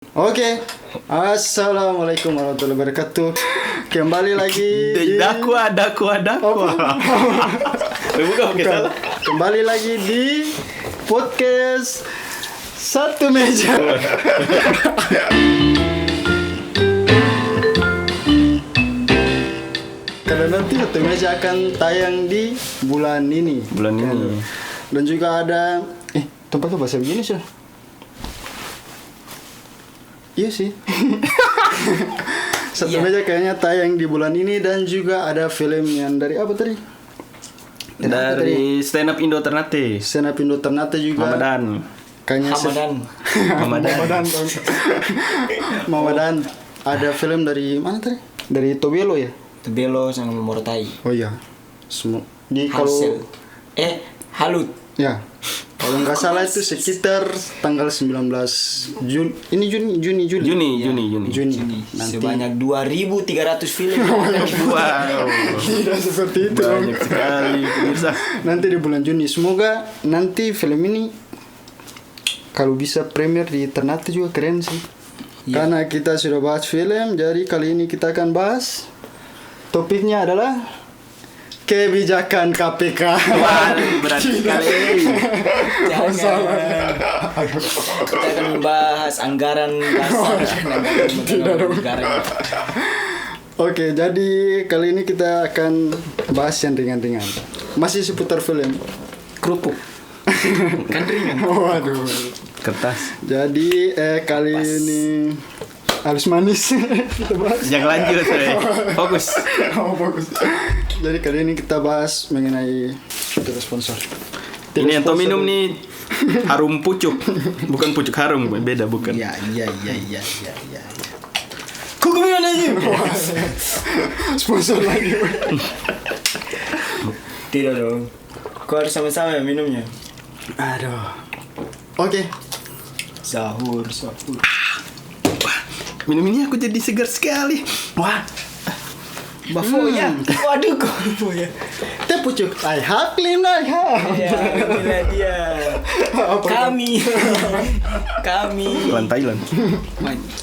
Oke, assalamualaikum warahmatullahi wabarakatuh. Kembali lagi di dakwa. Bukan. Kembali lagi di podcast Satu Meja. Karena nanti Satu Meja akan tayang di bulan ini. Dan juga ada tempatnya bahasa begini sih. Iya sih. Satu Meja kayaknya tayang di bulan ini. Dan juga ada film yang dari apa tadi? Dari Stand Up Indo Ternate. Stand Up Indo Ternate juga. Kayaknya Mamadan. Ada film dari mana tadi? Dari Tobelo ya? Tobelo sama Morotai. Oh iya. Semua. Di Hasil. Halut. Ya. Kalau nggak salah itu sekitar tanggal 19 Juni. Ini Juni. Nanti sebanyak 2.300 film. Wow. Tidak seperti itu. Banyak sekali pemirsa. Nanti di bulan Juni. Semoga nanti film ini kalau bisa premier di Ternate juga keren sih. Ya. Karena kita sudah bahas film, jadi kali ini kita akan bahas topiknya adalah kebijakan KPK. Wah, berat sekali. Jangan. Kita akan membahas anggaran dasar. Oke, jadi kali ini kita akan bahas yang ringan-ringan. Masih seputar film. Kerupuk. Kan ringan. Waduh. Kertas. Jadi kali ini halus manis. Jangan lanjut, fokus. Fokus. Jadi kali ini kita bahas mengenai sponsor. Ini yang minum nih harum pucuk, bukan pucuk harum, beda bukan. Iya. Kok kemana aja? Sponsor lagi. Tidak dong. Kau harus sama-sama ya minumnya. Aduh. Oke. Sahur. Minum ini aku jadi segar sekali. Wah. Bafoya. Waduh, bafoya. Teh pucuk. I have clean I have. Ya, inilah dia. Kami. Thailand.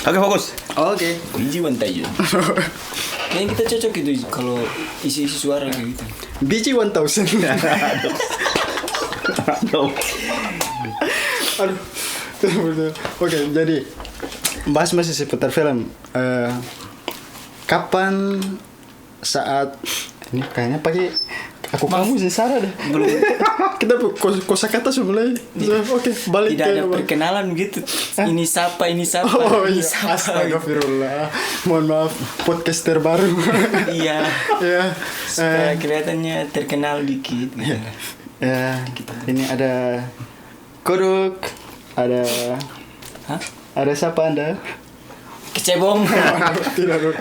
Oke, fokus. Oke. Biji Thailand. Kayaknya kita cocok gitu kalau isi-isi suara kayak gitu. Biji 1000. Aduh. Oke, jadi bahas masih seputar film. Kapan saat ini kayaknya pakai aku kamu sih Sarah deh. Belum. Kita kosakata sebenarnya. Oke, balik tidak ada perkenalan gitu. Ini siapa? Oh iya, astagfirullah. Mohon maaf, podcaster baru. Iya. Ya. Supaya kelihatannya terkenal dikit gitu. Ya, ini ada Kodok, ada ada siapa Anda? Kecebong. Tidak dong.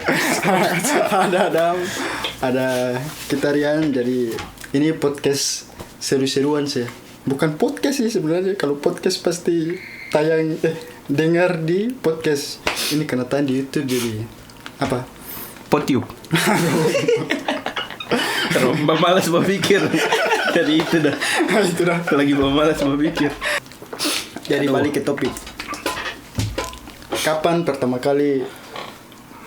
Ada Adam, ada kita Rian. Jadi ini podcast seru-seruan sih. Bukan podcast sih sebenarnya. Kalau podcast pasti tayang dengar di podcast. Ini kena tayang di YouTube jadi apa? Potiup. Terus malas mau pikir. Jadi itu dah. Lagi malas mau pikir. Jadi balik ke topik. Kapan pertama kali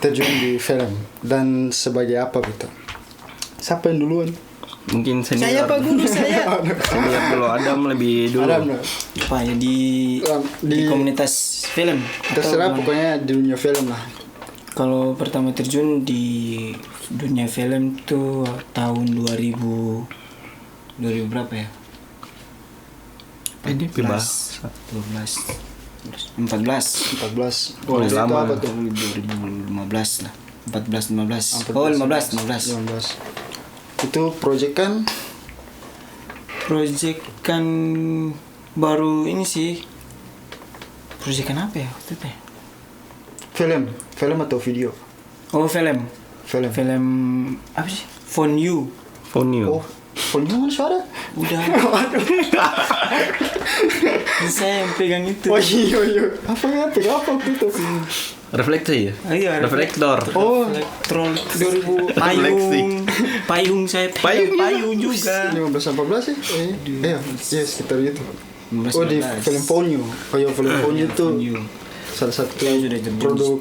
terjun di film dan sebagai apa gitu? Siapa yang duluan? Mungkin senior. Saya Pak Guru saya. Senior dulu, Adam lebih dulu. Adam, Apa ya di komunitas film? terserah pokoknya di dunia film lah. Kalau pertama terjun di dunia film tuh tahun 2000 berapa ya? Ini 14. Oh, itu lama. apa tuh? 2015 lah. 15. Oh, 15. Itu project kan baru ini sih. Project kan apa ya waktu itu? Film atau video? Oh, film apa sih? Phone You. Oh, phone you mana suara? Udah. Saya yang pegang itu. Oh iya. Apa itu? Reflektor ya? Iya, reflektor. Oh, Troll 2000 payung saya payung juga. 15-14 sih? Iya, sekitar itu. Oh, di film Ponyo. Oh iya, film Ponyo itu salah satu Ya, sudah terjun. produk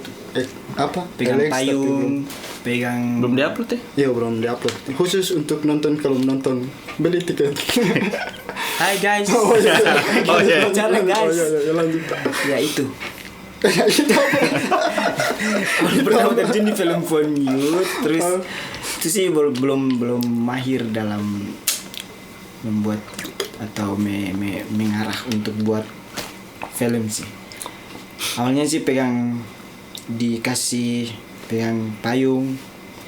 apa? Pegang LX, tapi payung, pegang Belum diupload ya? Iya belum diupload. Khusus untuk nonton, kalau menonton beli tiket. Hai guys. Oh iya. Oh, iya. Cara guys. Oh iya, iya, lanjut. Ya itu. Itu apa? Pertama terjun di film Phone Youth, terus itu sih belum mahir dalam membuat atau mengarah untuk buat film sih. Awalnya sih dikasih pegang payung,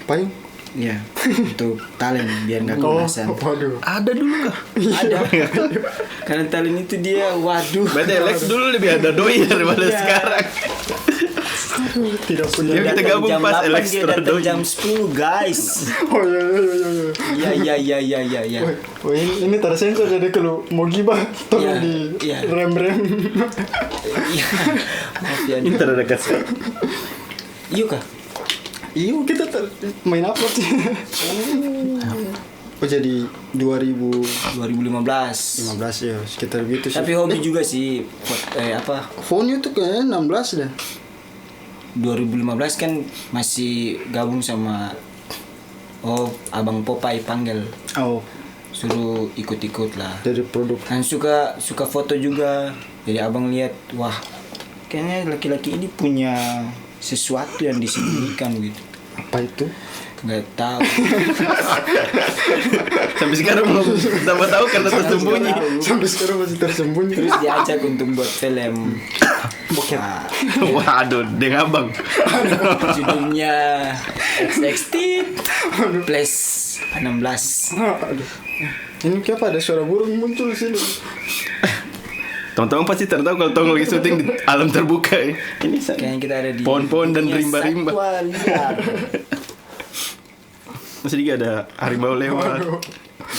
Payung? ya untuk talent biar nggak Oh, kebelasan. waduh. Ada dulu kah? Ada. Karena talent itu dia, waduh. Berarti Alex dulu lebih ada doi daripada Iya. sekarang. Tidak punya. Dia kita gabung jam pas 8, Alex dia datang Trodoi. jam 10 guys. Oh iya iya. Ya. Oh, ini tersensor, jadi kalau mau gibah tolong Iya, di iya. rem. Iya. Maaf ya. Ini terada kasih. Iya kah? Iya kita main upload sih. Oh jadi 2015 2015. ya sekitar gitu sih. Tapi hobi juga sih apa? Phone itu kayaknya 16 dah. 2015 kan masih gabung sama Abang Popeye panggil, Oh suruh ikut-ikut lah. dari produk. Dan suka foto juga. Jadi abang lihat, wah, kayaknya laki-laki ini punya sesuatu yang disembunyikan gitu. Apa itu? Nggak tahu. Sampai sekarang belum tambah tahu karena tersembunyi. Sampai sekarang masih tersembunyi. Terus diajak untuk buat film. Nah, Waduh, dengan abang. judulnya XXT plus 16. Aduh. Ini kenapa ada suara burung muncul sini? Teman-teman pasti tertahu kalau Tong lagi syuting di alam terbuka. Ini Kayaknya kita ada di pohon-pohon dan dunia rimba-rimba. satwa liar. Masih juga ada harimau lewat.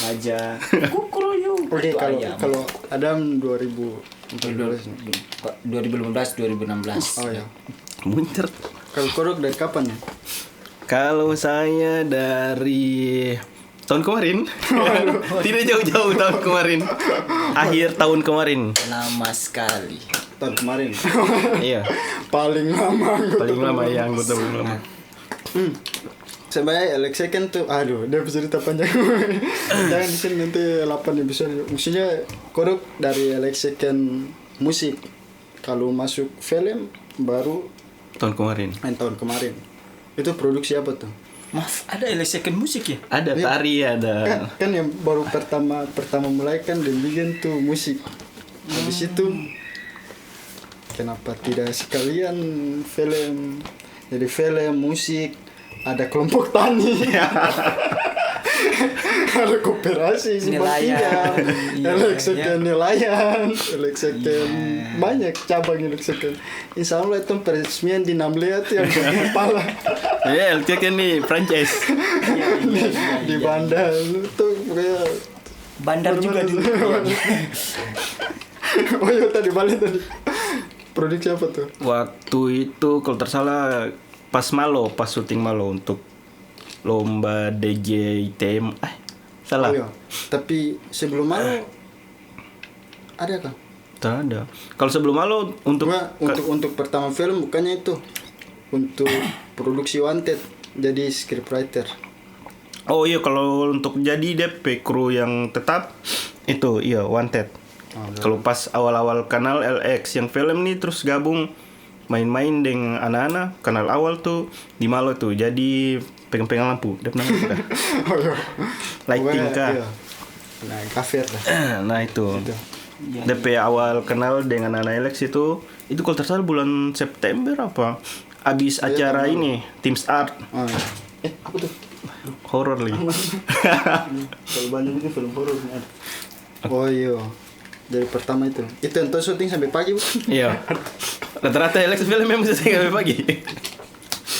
Raja Kukuruyu. Oke, Itu kalau ayam. kalau Adam 2014 nih. 2015 2016. Oh ya. Muncrat. Kalau Korok dari kapan ya? Kalau saya dari tahun kemarin. Tidak jauh-jauh tahun kemarin. Akhir tahun kemarin. Lama sekali. Tahun kemarin. Iya. Paling lama. Paling lama ya anggota paling lama. Sebenarnya Alex Second tuh, aduh, dia bisa cerita panjang. Jangan di sini nanti 8 episode. Maksudnya Korok dari Alex Second musik. Kalau masuk film baru Tahun kemarin. tahun kemarin. Itu produksi apa tuh? Maaf, ada second musik ya? Ada tari, ada. Kan yang baru pertama mulai kan dia bikin tuh musik. Habis itu kenapa tidak sekalian film? Jadi film, musik, ada kelompok tani. Ada koperasi simpan Nelayan. pinjam, Iya, Lexicon nelayan, Lexicon banyak cabang Lexicon. Insya Allah itu peresmian di Namlea tuh yang kepala Ya, LC kan nih franchise. di Bandar itu kayak Bandar juga dulu. oh iya tadi balik tadi. Produksi apa tuh? Waktu itu kalau tersalah pas syuting Malo untuk lomba DJ ITM. Salah. Oh iya. Tapi sebelum malu ada kan? Tak ada. Kalau sebelum Malo Untuk pertama film bukannya itu untuk produksi Wanted jadi scriptwriter. Oh iya, kalau untuk jadi DP kru yang tetap itu iya Wanted. Kalau pas awal-awal kanal LX yang film nih terus gabung main-main dengan anak-anak kanal awal tuh di Malo tuh jadi pegang-pegang lampu. Dia pernah apa? Oh iya. Lighting Pokoknya, kah? iya. Nah, kafir dah. Nah itu. DP awal kenal dengan anak LX itu kalau tersalah bulan September apa? Abis acara ini Teams Art Oh, iya. Apa tuh? horor lagi. Kalau banyak itu film horor. Oh iya. Dari pertama itu yang tuh syuting sampai pagi, Bu. Iya. Rata-rata LX film memang bisa sampai pagi.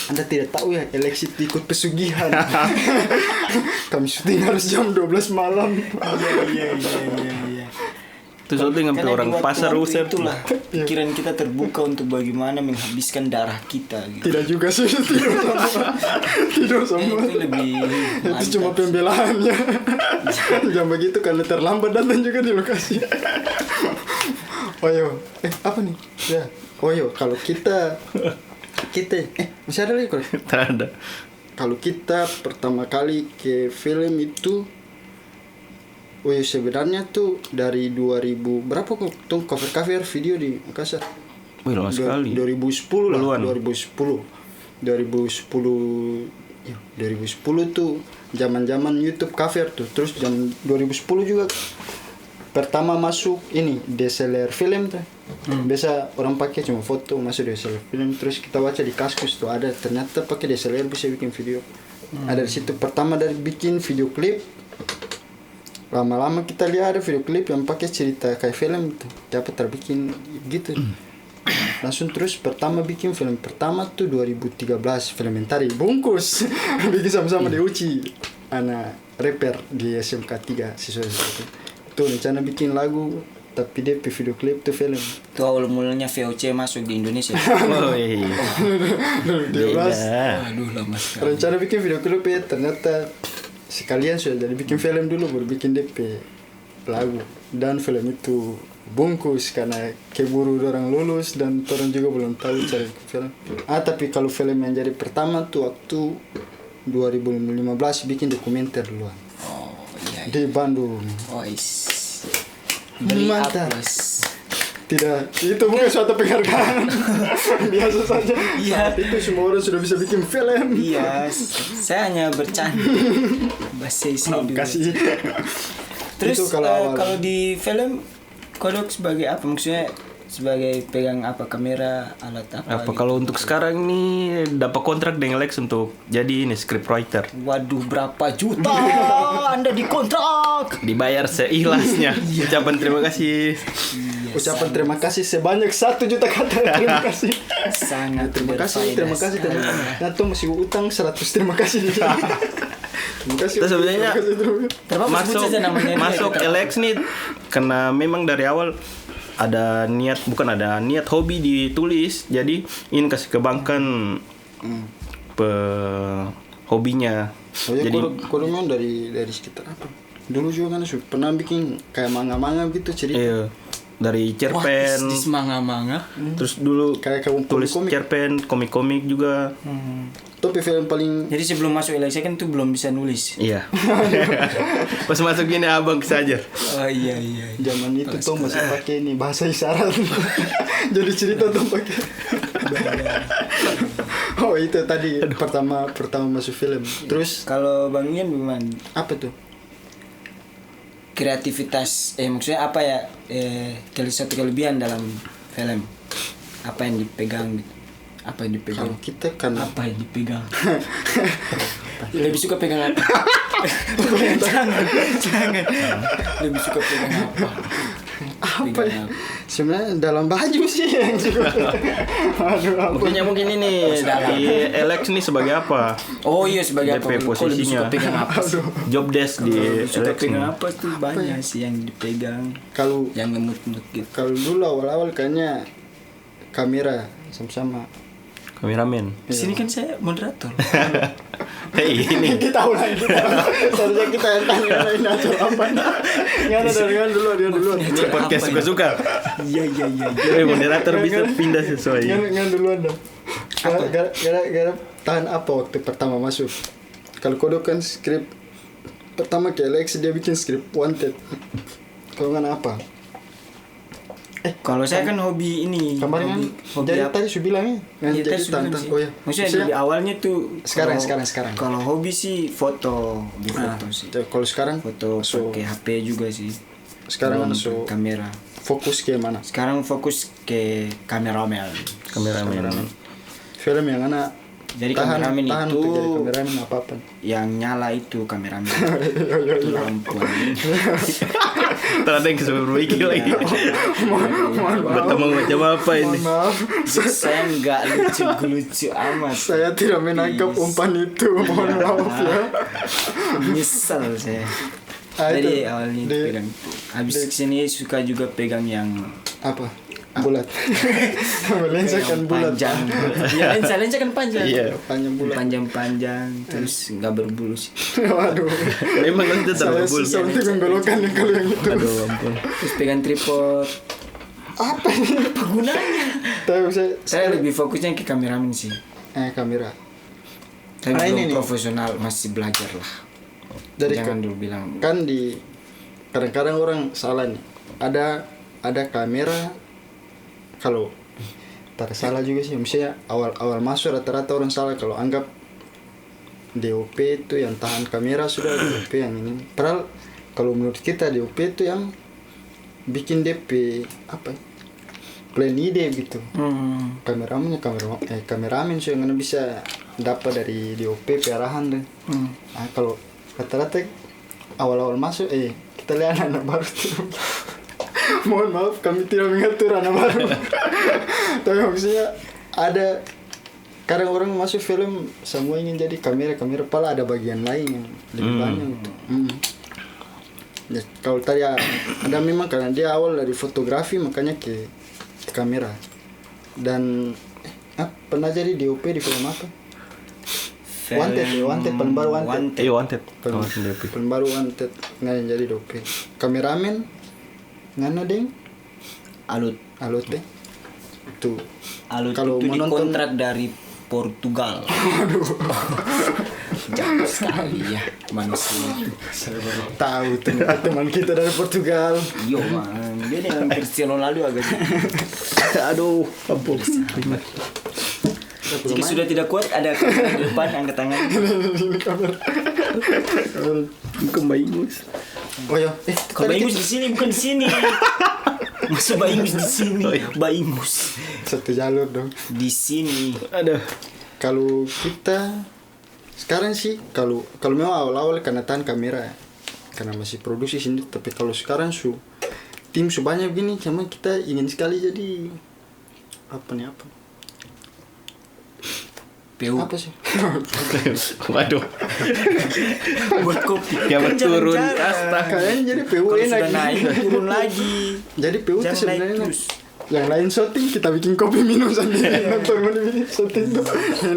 Anda tidak tahu ya, Alex itu ikut pesugihan. Kami syuting harus jam 12 malam. Iya. Itu syuting sampai Karena orang di pasar waktu-waktu usir. itulah pikiran kita terbuka untuk bagaimana menghabiskan darah kita gitu. Tidak juga sih, tidur sama. Itu lebih Itu cuma pembelaannya. Jangan begitu karena terlambat datang juga di lokasi. Oh iya. Apa nih? Ya. Oh iya, kalau kita masih ada lagi kalau Tak ada. kalau kita pertama kali ke film itu, oh iya sebenarnya tuh dari 2000 berapa kok tuh cover video di Makassar? Wih, lama sekali. 2010 lah, Puluhan. 2010 ya, 2010 tuh zaman-zaman YouTube cover tuh. Terus jam 2010 juga pertama masuk ini DSLR film tuh. Biasa orang pakai cuma foto, masuk DSLR film. Terus kita baca di Kaskus tuh ada ternyata pakai DSLR bisa bikin video. Ada di situ pertama dari bikin video klip. Lama-lama kita lihat ada video klip yang pakai cerita kayak film tuh. Dapat terbikin gitu. Langsung terus pertama bikin film pertama tuh 2013 film Mentari bungkus. Bikin sama-sama di Uci. Anak rapper di SMK 3 siswa itu. Tuh rencana bikin lagu tapi dia video klip tuh film. Itu awal mulanya VOC masuk di Indonesia. Oh iya. 2012. Aduh lama sekali. Rencana bikin video klip ya ternyata sekalian sudah jadi bikin film dulu baru bikin DP lagu. Dan film itu bungkus karena keburu orang lulus dan orang juga belum tahu cari film. Tapi kalau film yang jadi pertama tuh waktu 2015 bikin dokumenter duluan. Oh iya. Di Bandung. Oh beri Mantap. aplaus. Tidak, itu bukan suatu penghargaan. Biasa saja. Iya. Saat itu semua orang sudah bisa bikin film. Iya, saya hanya bercanda. Bahasa dulu. Kasih. Terus Itu kalau awal. kalau di film kodok sebagai apa? Maksudnya sebagai pegang apa, kamera, alat apa? Apa kalau untuk sekarang nih dapat kontrak dengan Lex untuk jadi ini script writer. Waduh, berapa juta Anda dikontrak? Dibayar seikhlasnya. Ucapan terima kasih. Ucapan terima kasih sebanyak 1 juta kata. Terima kasih. Sangat Terima kasih, terima kasih, terima kasih. Nah tuh masih utang 100 terima kasih. Terima kasih. Terus sebenarnya Terima kasih masuk saja namanya. masuk Lex nih karena memang dari awal ada niat hobi ditulis, jadi ingin kasih kebangkan hobinya. Oh ya, Jadi kalau memang dari sekitar apa? Dulu juga kan pernah bikin kayak manga-manga gitu cerita. iya, dari cerpen, Di manga-manga. terus dulu Kayak tulis komik. cerpen, komik-komik juga. Tapi film paling Jadi sebelum masuk LSI kan tuh belum bisa nulis. Iya. Pas masuk gini abang saja. Oh iya. zaman itu tuh masih pakai ini bahasa isyarat. Jadi cerita tuh pakai. Oh itu tadi pertama masuk film. Terus Kalau Bang Ian gimana? apa tuh? Kreativitas maksudnya apa ya, satu kelebihan dalam film, apa yang dipegang gitu? Apa yang dipegang? Kalau kita kan Apa yang dipegang? Lebih suka pegang apa? jangan lebih suka pegang apa? apa ya? Sebenarnya dalam baju sih yang suka. Aduh apa? Mungkin ini di Alex nih sebagai apa? Oh iya, sebagai apa? DP Kok lebih suka posisinya. pegang apa sih? Job desk di Lebih suka Alex pegang nih. apa tuh banyak sih yang dipegang, Kalau yang ngemut-ngemut gitu. kalau dulu awal-awal kayaknya kamera sama-sama. Kameramen. Di sini kan saya moderator. Hei ini. Kita ulang seharusnya kita yang tanya ini atau apa. Nggak ada dengan dia dulu. Ini podcast suka-suka. Iya. Moderator bisa pindah sesuai. Ngan duluan dong. Gara-gara tahan apa waktu pertama masuk? Kalau kodok kan skrip pertama ke Alex dia bikin skrip Wanted. Kalau ngan apa? Kalau saya kan hobi ini. Kemarin kan hobi jadi apa? tadi saya bilang ya. Ngan Iya, jadi tadi sudah tantan. sih. Oh ya. Maksudnya dari awalnya tuh Sekarang. Kalau hobi sih foto, foto sih. Kalau sekarang Foto pakai HP juga sih. sekarang Dengan masuk kamera. fokus ke mana? Sekarang fokus ke kameramen. Kameramen. Film yang anak Jadi kameramen tahan itu untuk jadi kameramen apa-apa. yang nyala itu kameramen. Perempuan. Ternyata yang kesuruh iki lagi. Bertemu macam apa ini? Mohon maaf. Saya nggak lucu amat. Saya tidak menangkap umpan itu. Mohon maaf ya. Nyesel saya. Itu, Jadi awalnya di- pegang. Habis kesini suka juga pegang yang apa? Bulat. Lensa kan bulat. panjang. Ya lensa kan panjang. Iya. Panjang bulat. Panjang terus nggak berbulu sih. Waduh. Memang nanti Saya terbul. susah untuk membelokkan yang kalau yang itu. Aduh ampun. Terus pegang tripod. Apa ini? Apa gunanya? Tapi Saya lebih fokusnya ke kameramen sih. kamera. Tapi Ah, ini belum nih. profesional, masih belajar lah. Dari Jangan dulu bilang. kan di kadang-kadang orang salah nih. Ada kamera kalau tak salah juga sih. Misalnya awal masuk rata-rata orang salah kalau anggap DOP itu yang tahan kamera sudah DOP yang ini. Padahal kalau menurut kita DOP itu yang bikin DP apa ya? Plan ide gitu. Kameramen so yang bisa dapat dari DOP arahan deh. Nah, kalau rata-rata awal-awal masuk kita lihat anak baru tuh. Mohon maaf kami tidak mengatur anak baru. Tapi maksudnya ada kadang orang masuk film semua ingin jadi kamera pala ada bagian lain yang lebih banyak gitu. Ya, kalau tadi ada memang karena dia awal dari fotografi makanya ke kamera dan pernah jadi DOP di film apa? Wanted paling baru Wanted. Wanted. Paling baru Wanted nggak yang jadi DOP. Kameramen ngana deng Alut deh itu kalau itu dikontrak dari Portugal. Jauh sekali ya manusia. saya baru tahu teman kita dari Portugal. Yo man, dia dengan Cristiano Ronaldo agak. Aduh, ampun. Jika sudah tidak kuat ada kamera di depan angkat tangan. Ini kamera. Bukan Baingus. Oh ya, Kalau Baingus di sini bukan di sini. Masa Baingus di sini? Baingus satu jalur dong. di sini. Ada. Kalau kita sekarang sih kalau memang awal-awal karena tahan kamera ya, karena masih produksi sendiri. Tapi kalau sekarang tim sebanyak gini, cuma kita ingin sekali jadi apa PU apa sih? Waduh. buat kopi. Ya Kan turun jarang-jarang. astaga. Kayaknya jadi PU Kalau enak. sudah naik turun lagi. Jadi PU itu Jangan sebenarnya naik enak. terus. Yang lain syuting kita bikin kopi minum sendiri nonton ini syuting tuh.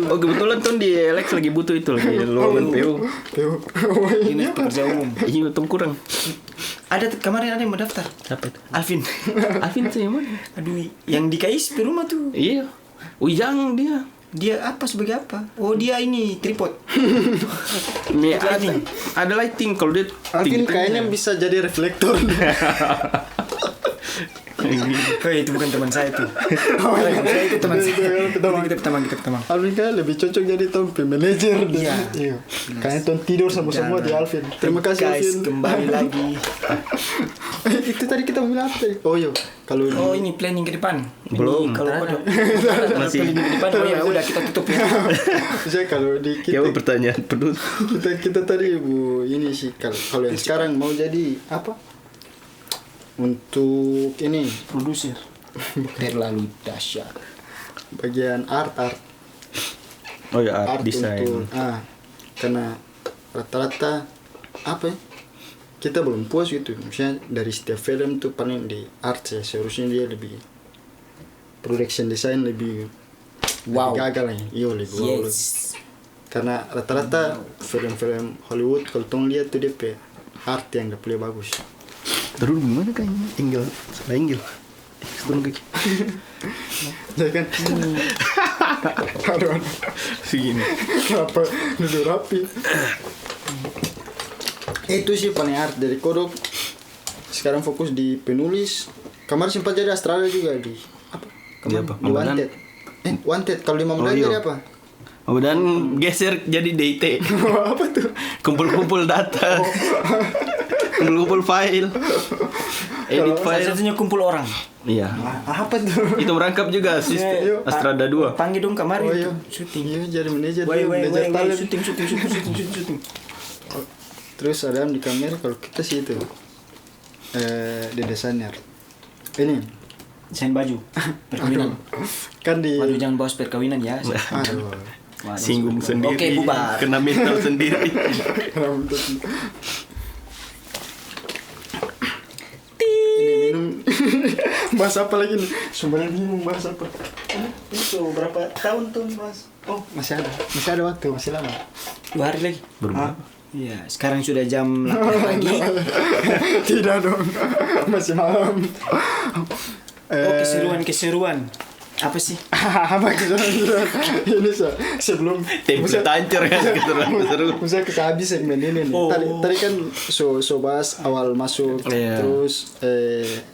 Oh kebetulan tuh di Alex lagi butuh itu lagi lowongan PU. PU. Oh, ini Dinas pekerja umum. Iya untung kurang. Ada kemarin ada yang mau daftar. Siapa itu? Alvin. Alvin tuh yang mana? Aduh, yang di KISP rumah tuh. Iya. Ujang dia. Dia apa sebagai apa? Oh, dia ini tripod. Ini Lighting. ada lighting kalau dia Alvin kayaknya bisa jadi reflektor. Oh, itu bukan teman saya tuh. Saya itu teman saya. Kita teman. Alvin kan lebih cocok jadi manajer. Iya. Kayaknya ton tidur sama-semua di Alvin. Terima kasih Guys, Alvin. kembali lagi. Itu tadi kita bilang apa tadi? Oh iya, kalau Oh, ini planning ke depan. Belum. Ini, kalau ada Masih. planning ke depan. Oh ya udah kita tutup ya. saya kalau di Siapa pertanyaan penuh? kita tadi Bu ini sih kalau yang sekarang mau jadi apa? Untuk ini Produser. Terlalu dahsyat. bagian art Oh ya art design. untuk karena rata-rata apa ya? Kita belum puas gitu. Misalnya dari setiap film tuh paling di art ya seharusnya dia lebih production design lebih Wow. lebih gagal ya. Iya lebih wow. Yes. Karena rata-rata film-film Hollywood kalau tong lihat tuh dia pe art yang gak boleh bagus. Terus gimana kayaknya? Inggil, salah inggil. Setengah kaki. Jadi kan aduh Segini. kenapa duduk rapi. Itu sih paling art dari kodok. Sekarang fokus di penulis. Kemarin sempat jadi Australia juga di apa? Di apa? Di Wanted. Wanted kalau di Mamudan iya. jadi apa? Kemudian geser jadi DT. Apa tuh? Kumpul-kumpul data. Kumpul-kumpul file. Edit Salah file. satunya kumpul orang. Iya. Apa tuh? Itu merangkap juga sistem Iya. Astrada 2. Panggil dong kemarin Oh itu iya, syuting. Iya jadi manajer, Woi, manajer talent. syuting. Terus ada di kamera kalau kita sih itu di desainer. Ini Desain baju perkawinan. kan di Waduh, jangan bahas perkawinan ya. aduh. Waduh, Singgung sendiri. Oke, bubar. Kena mental sendiri. Ini minum bahas apa lagi nih? Sumbernya bingung bahas apa? Itu berapa tahun tuh mas? Oh masih ada waktu, masih lama. 2 hari lagi. Berapa? Iya, sekarang sudah jam 8 pagi. Tidak dong, masih malam. keseruan. Apa sih? Apa keseruan? Ini sebelum Template hancur kan seru. Misalnya kita habis segmen ini nih. Tadi kan so bahas awal masuk, Iya. terus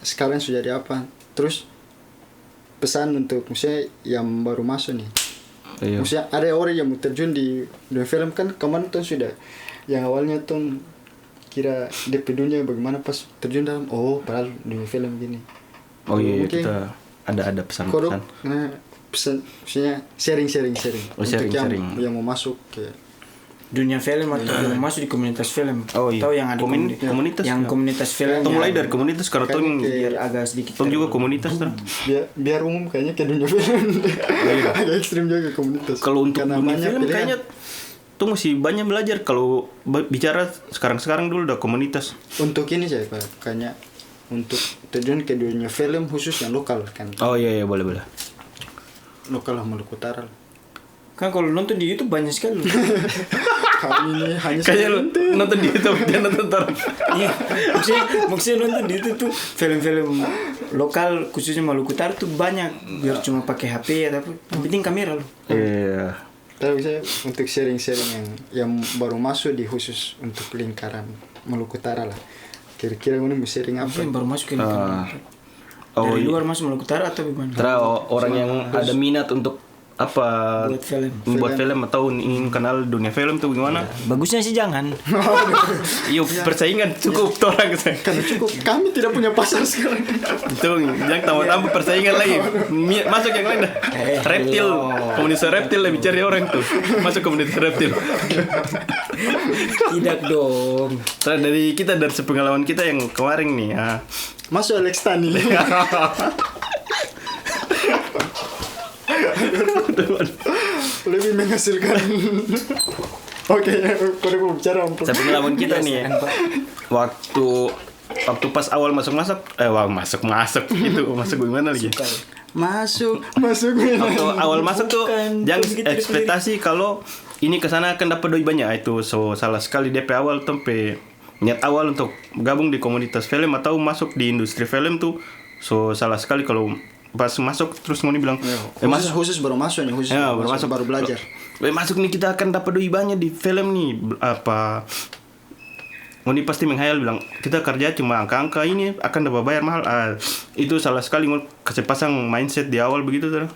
sekarang sudah jadi apa? Terus pesan untuk misalnya yang baru masuk nih. Iya. Maksudnya ada orang yang mau terjun di dunia film kan kemarin tuh sudah yang awalnya tuh kira DP dunia bagaimana pas terjun dalam padahal dunia film gini. Oh iya, Mungkin kita ada kodok, pesan-pesan. pesan maksudnya sharing Oh, untuk sharing. yang mau masuk ke Dunia film atau yang masuk di komunitas film. Oh, iya. Atau yang ada Komunitas yang ya. komunitas film. Atau mulai dari komunitas karena Kan biar agak sedikit tong juga komunitas tuh. biar umum kayaknya ke dunia film. Agak ekstrim juga ke komunitas. Kalau untuk Karena dunia banyak film pilihan. kayaknya tuh masih banyak belajar. Kalau bicara sekarang dulu udah komunitas. Untuk ini saya Pak, kayaknya untuk terjun ke dunia film khusus yang lokal kan. Oh iya boleh. Lokal lah Maluku Utara. Kan kalau nonton di YouTube banyak sekali. Kami ini hanya Kayaknya lu nonton di YouTube dia nonton orang. Iya, maksudnya nonton di itu tuh film-film lokal khususnya Maluku Utara tuh banyak. Biar cuma pakai HP ya tapi yang penting kamera loh. Iya. Tapi saya untuk sharing-sharing yang baru masuk di khusus untuk lingkaran Maluku Utara lah. Kira-kira ini mau sharing apa? Apa yang baru masuk ke lingkaran? Oh Dari iya. luar masuk Maluku Utara atau gimana? Orang yang ada minat untuk apa Buat film. membuat film atau ingin kenal dunia film tuh gimana? Bagusnya sih jangan. Iya persaingan cukup tuh orang Karena cukup kami tidak punya pasar sekarang. Tuh, jangan tambah-tambah persaingan lagi. Masuk yang lain dah. Reptil, komunitas reptil lebih cari orang tuh. Masuk komunitas reptil. Tidak dong. Terus dari sepengalaman kita yang kemarin nih. Masuk Alex Tani. Lebih menghasilkan. Oke, kau mau bicara om. Sepengalaman kita nih. Waktu pas awal masuk gitu. Masuk gimana lagi? Masuk. Waktu awal masuk tuh Bukan, jangan begitu ekspektasi kalau ini kesana akan dapat doi banyak. Itu salah sekali DP awal sampai niat awal untuk gabung di komunitas film atau masuk di industri film tuh salah sekali kalau pas masuk terus Ngoni bilang Khusus baru masuk nih, baru belajar. Masuk nih kita akan dapat doi banyak di film nih apa. Ngoni pasti menghayal bilang kita kerja cuma angka-angka ini akan dapat bayar mahal. Itu salah sekali Ngoni kasih pasang mindset di awal begitu tuh.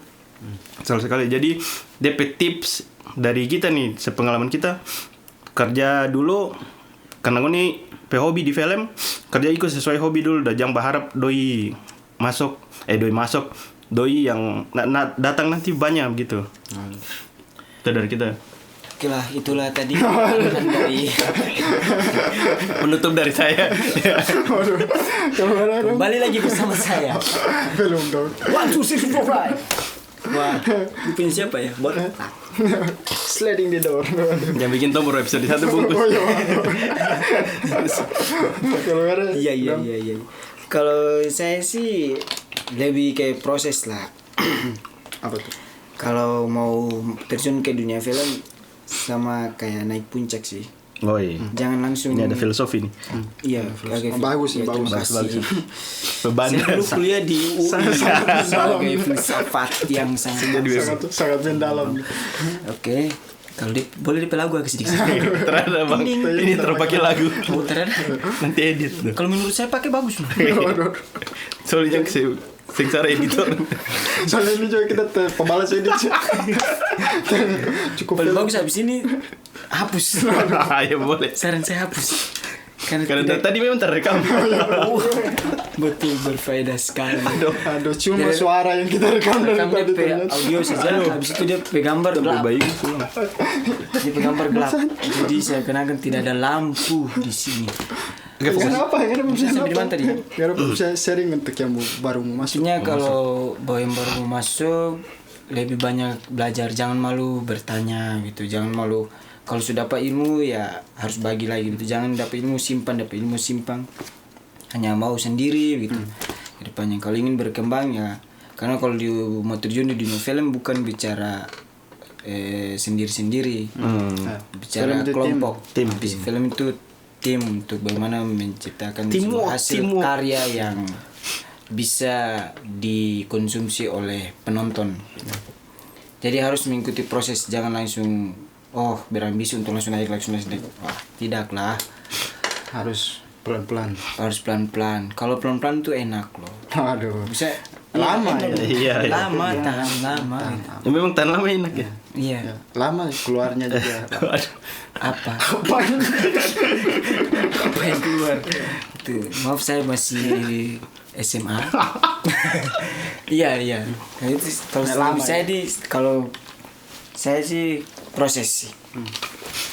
Salah sekali. Jadi DP tips dari kita nih sepengalaman kita kerja dulu karena Ngoni hobi di film kerja ikut sesuai hobi dulu. Dah jangan berharap doi masuk yang datang nanti banyak gitu. Itu dari kita. Oke lah, itulah tadi dari Menutup dari saya. kembali lagi bersama saya. Belum dong. 1, 2, 3, 4, 5. Wah, lu punya siapa ya? Bot. Sliding the door. Yang bikin tombol episode 1 bungkus. Kalau ada. Iya. Kalau saya sih lebih kayak proses lah. Apa tuh? Kalau mau terjun ke dunia film sama kayak naik puncak sih. Oh iya. Jangan langsung. Ini ada filosofi nih. Iya, Bagus. terima kasih. Beban. Saya dulu kuliah di UI sebagai filsafat yang sangat mendalam. Oke. Kalau boleh di lagu agak sedikit. Terada bang. Ini terpakai lagu. Oh, ternyata. Nanti edit. Kalau menurut saya pakai bagus. Soalnya sengsara editor. Soalnya ini juga kita pembalas edit. Cukup Kalau bagus habis ini hapus. Ya boleh. Saran saya hapus. Karena tadi memang terekam. Betul berfaedah sekali. Aduh, cuma suara yang kita rekam dari Rekam tadi DP ternyata. audio saja. Habis itu dia gambar gelap. Baik. Dia gambar gelap. Jadi saya kenakan tidak ada lampu di sini. Kenapa? Bisa sampai di mana tadi? Karena bisa sharing untuk yang baru mau masuk. Maksudnya kalau yang baru mau masuk lebih banyak belajar, jangan malu bertanya gitu, jangan malu. Kalau sudah dapat ilmu ya harus bagi lagi gitu. Jangan dapat ilmu simpan. Hanya mau sendiri gitu. Kedepannya kalau ingin berkembang ya, karena kalau mau terjun di dunia film bukan bicara sendiri-sendiri. Bicara kelompok. Tim. Film itu tim untuk bagaimana menciptakan sebuah hasil karya bisa dikonsumsi oleh penonton. Jadi harus mengikuti proses, jangan langsung berambisi untuk langsung naik. Wah, tidaklah. Harus pelan-pelan. Harus pelan-pelan. Kalau pelan-pelan tuh enak loh. Aduh. Bisa Lama enak. Iya. Lama, tahan lama. Ya, memang tahan lama enak ya. Iya. Ya, lama keluarnya juga. Aduh. Apa yang keluar? Tuh, maaf saya masih SMA. Iya. Nah, itu kalau saya sih proses sih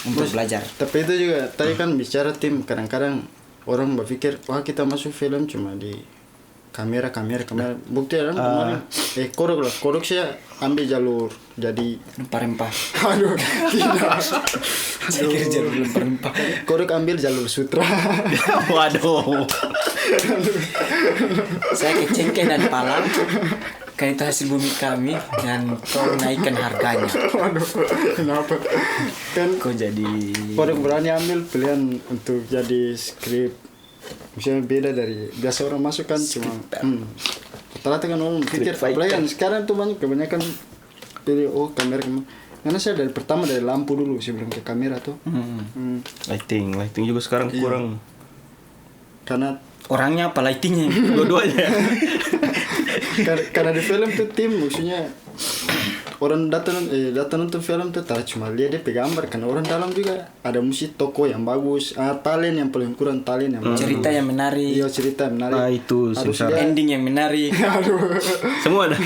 untuk belajar. Tapi itu juga tadi kan bicara tim, kadang-kadang orang berpikir wah kita masuk film cuma di kamera. Bukti kan kemarin kodok saya ambil jalur jadi Rempah-rempah. aduh tidak. Saya kira jalur rempah-rempah. Kodok ambil jalur sutra. Waduh. Saya ke Cengkeh dan Palang. Kan itu hasil bumi kami dan kau naikkan harganya. Waduh, kenapa? Kan Kau jadi kodok berani ambil pilihan untuk jadi skrip. Misalnya beda dari biasa orang masuk kan cuma rata-rata kan orang pikir apalagi kan sekarang tuh banyak kebanyakan pilih kamera. Karena saya dari pertama dari lampu dulu sebelum ke kamera tuh. Lighting juga sekarang kurang. Karena orangnya apa lightingnya? Dua-duanya. karena di film tuh tim maksudnya orang datang nonton film tuh tak cuma lihat DP gambar, karena orang dalam juga ada musik, toko yang bagus, talent yang paling kurang talent yang bagus. Cerita yang menarik. Iya, cerita yang menarik. Itu harus susah. dia- Ending yang menarik. Aduh. Semua ada.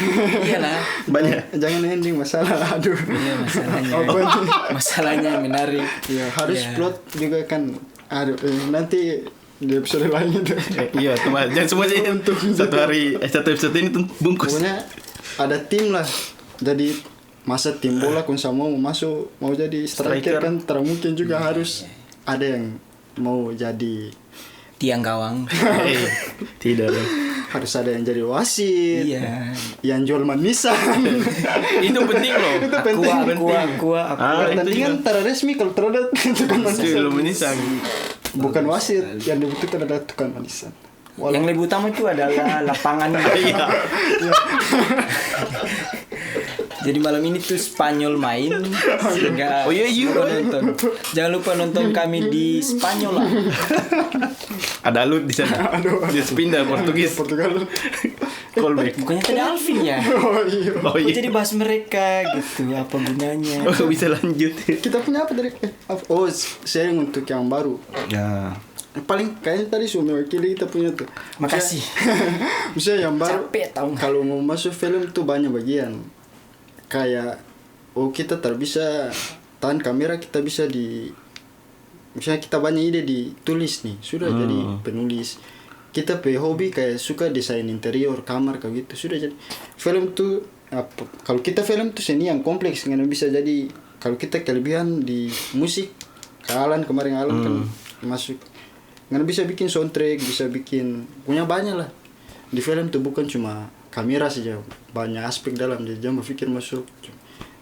Iyalah. Banyak. Jangan ending masalah. Aduh. Iya masalahnya. Apa ini? Masalahnya yang menarik. Iya, harus Iya. plot juga kan. Aduh, nanti di episode lain itu. Iya, cuma jangan semua sih. Satu episode ini tuh bungkus. Pokoknya ada tim lah. Jadi masa tim bola kun sama mau masuk mau jadi striker kan tidak mungkin juga harus ada yang mau jadi Tiang gawang. Tidak dong. harus ada yang jadi wasit. Iya. Yang jual manisan. Itu penting loh. Itu penting. Aqua. Pertandingan tidak resmi kalau tidak ada tukang manisan. Belum menisang. Bukan wasit, yang dibutuhkan adalah tukang manisan. Yang lebih utama itu adalah lapangan. Iya. Jadi malam ini tuh Spanyol main sehingga nonton. Jangan lupa nonton kami di Spanyol lah. Ada Alut di sana. Dia pindah Portugis. Portugal. Callback. Bukannya tadi Alvin ya? Oh iya. Jadi bahas mereka gitu, apa gunanya? Oh, bisa lanjut. Kita punya apa tadi? Sharing untuk yang baru. Ya. Paling kayaknya tadi sudah mewakili kita punya tuh. Makasih. Misalnya yang baru. Capek tau. Kalau mau masuk film tuh banyak bagian. Kayak kita tak bisa tahan kamera, kita bisa misalnya kita banyak ide ditulis nih, sudah jadi penulis. Kita hobi kayak suka desain interior kamar kayak gitu, sudah jadi film tuh kalau kita film tuh seni yang kompleks, nggak bisa jadi. Kalau kita kelebihan di musik, kemarin Alan kan masuk, nggak bisa bikin soundtrack, bisa bikin punya banyak lah. Di film tuh bukan cuma kamera saja, banyak aspek dalam. Jadi jangan berpikir masuk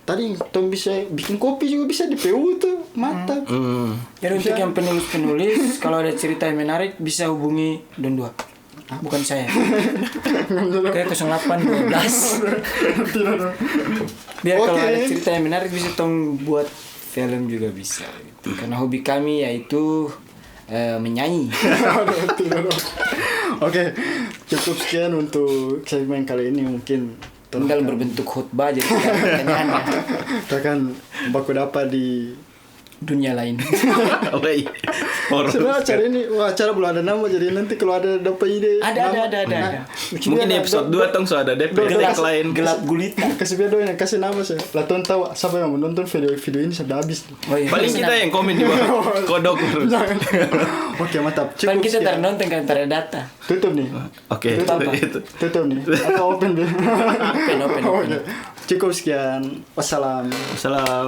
tadi tong bisa bikin kopi juga bisa di PU tuh mantap. Jadi untuk yang penulis kalau ada cerita yang menarik bisa hubungi Don 2. Bukan saya. Kayak 0812. Biar kalau ada cerita yang menarik bisa tong buat film juga bisa gitu. Karena hobi kami yaitu menyanyi. Oke, cukup sekian untuk segmen kali ini. Mungkin Dalam berbentuk khutbah jadi pertanyaan kita akan baku dapat di dunia lain. Oke. Sebenarnya acara ini, acara belum ada nama, jadi nanti kalau ada dapat ide Ada. Mungkin di episode 2 tong so ada DP lain. Gelap gulita. kasih video yang kasih nama saya. Lah tuan tahu siapa yang menonton video ini sampai habis. Oh, iya. Paling kita yang komen di bawah. Kodok terus. Oke, mantap. Kan kita sekian. nonton kan ada data. Tutup nih. Oke. Tutup nih. Atau open deh. Open. Oke. Cukup sekian. Wassalam. Salam.